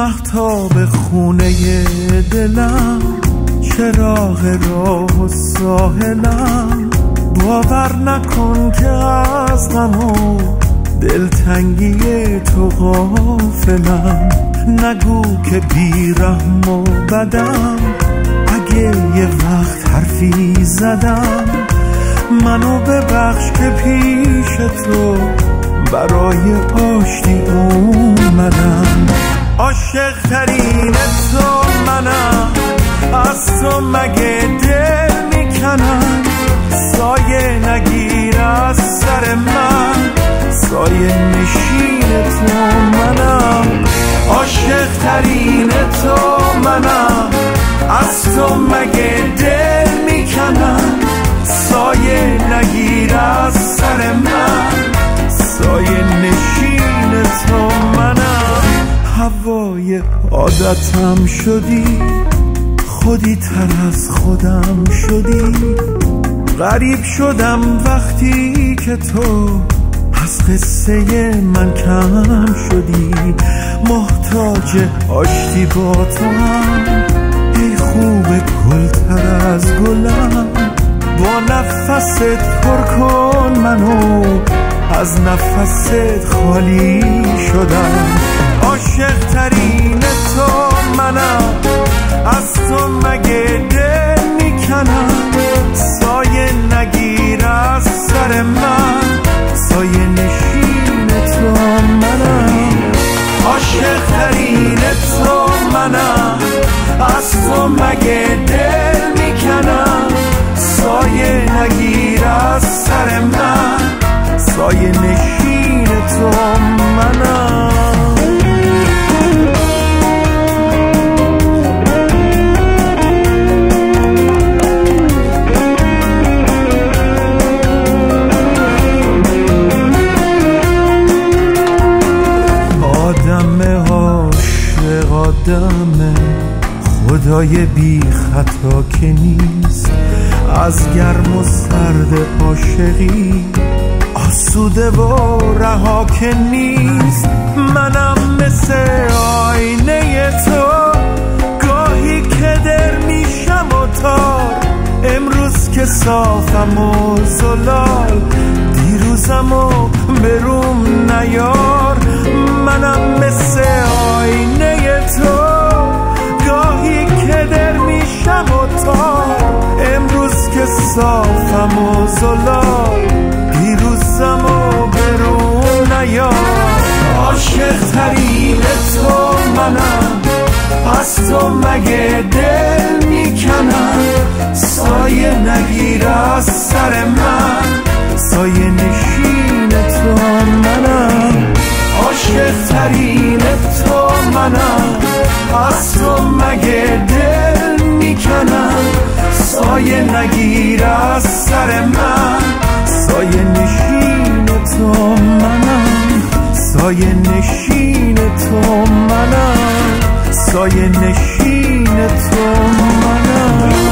مهتاب خونه دلم، چراغ راه و ساحلم. باور نکن که از غم و دلتنگی تو غافلم. نگو که بیرحم و بدم، اگه یه وقت حرفی زدم. منو ببخش که پیش تو برای آشتی اومدم. عاشق ترین تو منم، از تو مگه دل میکنم. سایه نگیر از سر من، سایه نشین تو منم. عاشق ترین تو منم، از تو مگه دل میکنم. سایه نگیر از سر من، سایه نشین تو منم. هوای عادتم شدی، خودی تر از خودم شدی. غریب شدم وقتی که تو از قصه من کم شدی. محتاج آشتی با تو هم، ای خوب گلتر از گلم. با نفست پر کن منو، از نفست خالی شدم. عاشق ترین تو منم، از تو مگه دل میکنم. سایه نگیر از سر من، سایه نشین تو منم. عاشق ترین تو منم، از تو مگه دل میکنم. سایه نگیر از سر من، سایه نشین تو منم. آدم خدای بی خطا که نیست. از گرم و سرد عاشقی آسوده و رها که نیست. منم مثل آینه تو، گاهی که در میشم و تار. امروز که صافم و زلال، دیروزم و بروم نیار. منم مثل آینه تو، گاهی که در میشم و تار. امروز که صافم و زلال، دیروزم و بروم نیار. عاشق ترین تو منم، از تو مگه دل میکنم. سایه نگیر از سر من، سایه نشین تو منم. عاشق ترین تو منم، از تو مگه دل میکنم. سایه نگیر از سر من، سایه نشین تو منم. سایه نشین تو منم، سایه نشین تو منم.